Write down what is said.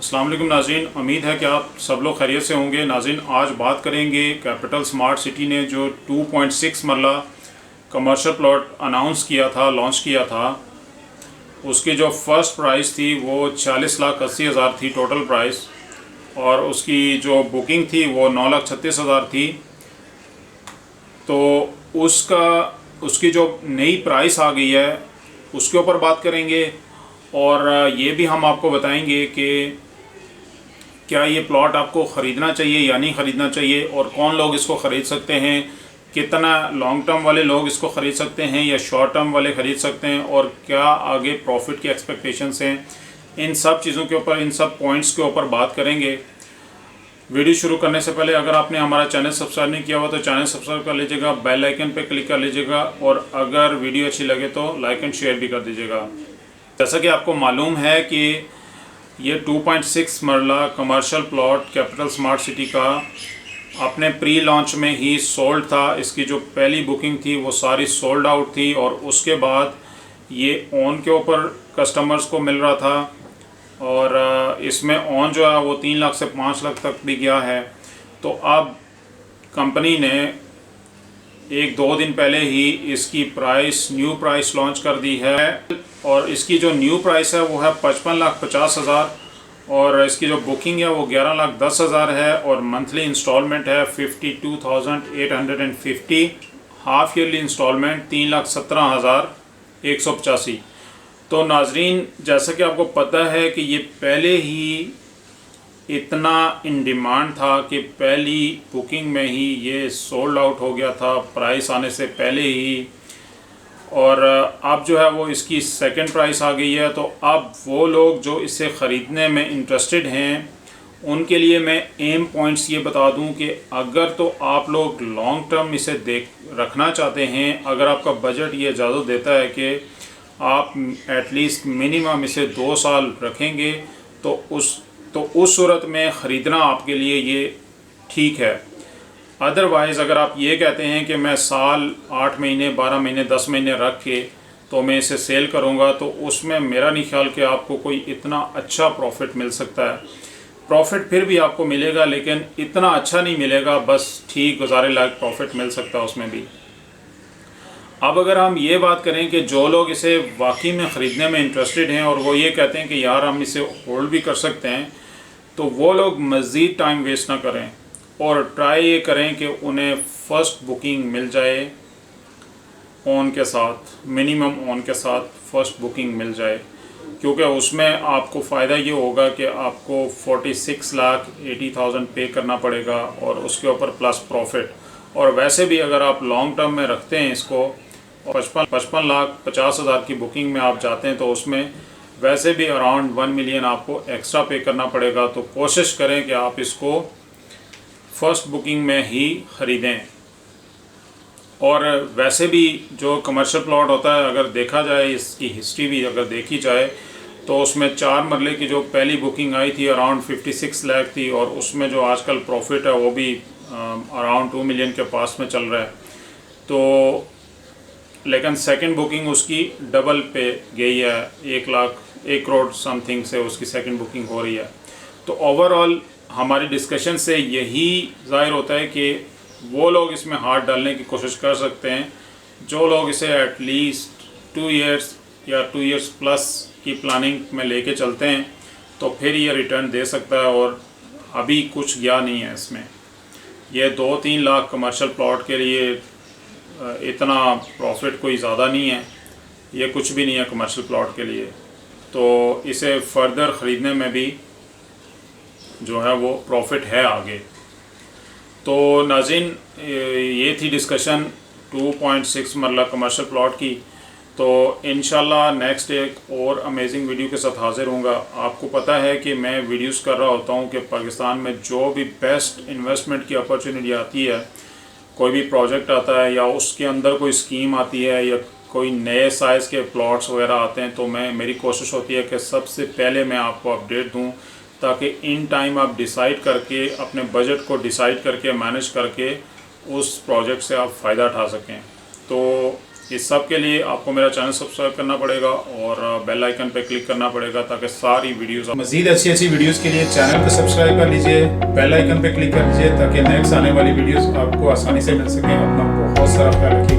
अस्सलाम वालेकुम नाज़रीन, उम्मीद है कि आप सब लोग खैरियत से होंगे। नाज़रीन, आज बात करेंगे कैपिटल स्मार्ट सिटी ने जो 2.6 मरला कमर्शियल प्लॉट अनाउंस किया था, लॉन्च किया था, उसकी जो फ़र्स्ट प्राइस थी वो 40,80,000 थी टोटल प्राइस, और उसकी जो बुकिंग थी वो 9,36,000 थी। तो उसकी जो नई प्राइस आ गई है उसके ऊपर बात करेंगे, और ये भी हम आपको बताएंगे कि क्या ये प्लॉट आपको ख़रीदना चाहिए या नहीं ख़रीदना चाहिए, और कौन लोग इसको ख़रीद सकते हैं, कितना लॉन्ग टर्म वाले लोग इसको ख़रीद सकते हैं या शॉर्ट टर्म वाले ख़रीद सकते हैं, और क्या आगे प्रॉफिट की एक्सपेक्टेशंस हैं। इन सब चीज़ों के ऊपर, इन सब पॉइंट्स के ऊपर बात करेंगे। वीडियो शुरू करने से पहले अगर आपने हमारा चैनल सब्सक्राइब नहीं किया हुआ तो चैनल सब्सक्राइब कर लीजिएगा, बेल आइकन पे क्लिक कर लीजिएगा, और अगर वीडियो अच्छी लगे तो लाइक एंड शेयर भी कर दीजिएगा। जैसा कि आपको मालूम है कि ये 2.6 मरला commercial plot capital smart city का अपने प्री लॉन्च में ही सोल्ड था। इसकी जो पहली बुकिंग थी वो सारी सोल्ड आउट थी, और उसके बाद ये ऑन के ऊपर कस्टमर्स को मिल रहा था, और इसमें ऑन जो है वो 3 लाख से 5 लाख तक भी गया है। तो अब कंपनी ने 1-2 दिन पहले ही इसकी न्यू प्राइस लॉन्च कर दी है, और इसकी जो न्यू प्राइस है वो है 55,50,000, और इसकी जो बुकिंग है वो 11,10,000 है, और मंथली इंस्टॉलमेंट है 52,850, हाफ ईयरली इंस्टॉलमेंट 3,17,185। तो नाजरीन, जैसा कि आपको पता है कि ये पहले ही इतना इन डिमांड था कि पहली बुकिंग में ही ये सोल्ड आउट हो गया था प्राइस आने से पहले ही, और अब जो है वो इसकी सेकंड प्राइस आ गई है। तो अब वो लोग जो इसे ख़रीदने में इंटरेस्टेड हैं उनके लिए मैं एम पॉइंट्स ये बता दूं कि अगर तो आप लोग लॉन्ग टर्म इसे रखना चाहते हैं, अगर आपका बजट ये इजाज़त देता है कि आप एटलीस्ट मिनिमम इसे 2 साल रखेंगे, तो उस सूरत में ख़रीदना आपके लिए ये ठीक है। अदरवाइज़ अगर आप ये कहते हैं कि मैं साल 8 महीने 12 महीने 10 महीने रख के तो मैं इसे सेल करूँगा, तो उसमें मेरा नहीं ख्याल कि आपको कोई इतना अच्छा प्रॉफिट मिल सकता है। प्रॉफिट फिर भी आपको मिलेगा, लेकिन इतना अच्छा नहीं मिलेगा, बस ठीक गुजारे लायक प्रॉफिट मिल सकता है उसमें भी। अब अगर हम ये बात करें कि जो लोग इसे वाकई में ख़रीदने में इंटरेस्टेड हैं और वो ये कहते हैं कि यार हम इसे होल्ड भी कर सकते हैं, तो वो लोग मज़ीद टाइम वेस्ट ना करें और ट्राई ये करें कि उन्हें फ़र्स्ट बुकिंग मिल जाए ऑन के साथ, मिनिमम ऑन के साथ फ़र्स्ट बुकिंग मिल जाए, क्योंकि उसमें आपको फ़ायदा ये होगा कि आपको 46,80,000 पे करना पड़ेगा, और उसके ऊपर प्लस प्रॉफिट। और वैसे भी अगर आप लॉन्ग टर्म में रखते हैं इसको, 55,50,000 की बुकिंग में आप जाते हैं, तो उसमें वैसे भी अराउंड 1 मिलियन आपको एक्स्ट्रा पे करना पड़ेगा। तो कोशिश करें कि आप इसको फ़र्स्ट बुकिंग में ही ख़रीदें। और वैसे भी जो कमर्शियल प्लॉट होता है, अगर देखा जाए, इसकी हिस्ट्री भी अगर देखी जाए, तो उसमें 4 मरले की जो पहली बुकिंग आई थी अराउंड 56 लाख थी, और उसमें जो आजकल प्रॉफिट है वो भी अराउंड 2 मिलियन के पास में चल रहा है। तो लेकिन सेकंड बुकिंग उसकी डबल पे गई है, 1 करोड़ समथिंग से उसकी सेकंड बुकिंग हो रही है। तो ओवरऑल हमारी डिस्कशन से यही ज़ाहिर होता है कि वो लोग इसमें हाथ डालने की कोशिश कर सकते हैं जो लोग इसे एटलीस्ट 2 इयर्स या 2 इयर्स प्लस की प्लानिंग में लेके चलते हैं, तो फिर ये रिटर्न दे सकता है। और अभी कुछ गया नहीं है इसमें, ये 2-3 लाख कमर्शियल प्लॉट के लिए इतना प्रॉफिट कोई ज़्यादा नहीं है, ये कुछ भी नहीं है कमर्शियल प्लॉट के लिए। तो इसे फर्दर ख़रीदने में भी जो है वो प्रॉफिट है आगे। तो नाज़रीन, ये थी डिस्कशन 2.6 मरला कमर्शियल प्लॉट की। तो इंशाल्लाह नेक्स्ट एक और अमेजिंग वीडियो के साथ हाज़िर होऊंगा। आपको पता है कि मैं वीडियोस कर रहा होता हूँ कि पाकिस्तान में जो भी बेस्ट इन्वेस्टमेंट की अपॉर्चुनिटी आती है, कोई भी प्रोजेक्ट आता है या उसके अंदर कोई स्कीम आती है या कोई नए साइज़ के प्लॉट्स वगैरह आते हैं, तो मेरी कोशिश होती है कि सबसे पहले मैं आपको अपडेट दूं, ताकि इन टाइम आप डिसाइड करके, अपने बजट को डिसाइड करके, मैनेज करके उस प्रोजेक्ट से आप फ़ायदा उठा सकें। तो इस सब के लिए आपको मेरा चैनल सब्सक्राइब करना पड़ेगा और बेल आइकन पे क्लिक करना पड़ेगा ताकि सारी वीडियोस, मज़ीद अच्छी अच्छी वीडियोस के लिए चैनल को सब्सक्राइब कर लीजिए, बेल आइकन पे क्लिक कर लीजिए ताकि नेक्स्ट आने वाली वीडियोस आपको आसानी से मिल सके। अपना बहुत सारा ख्याल रखिए।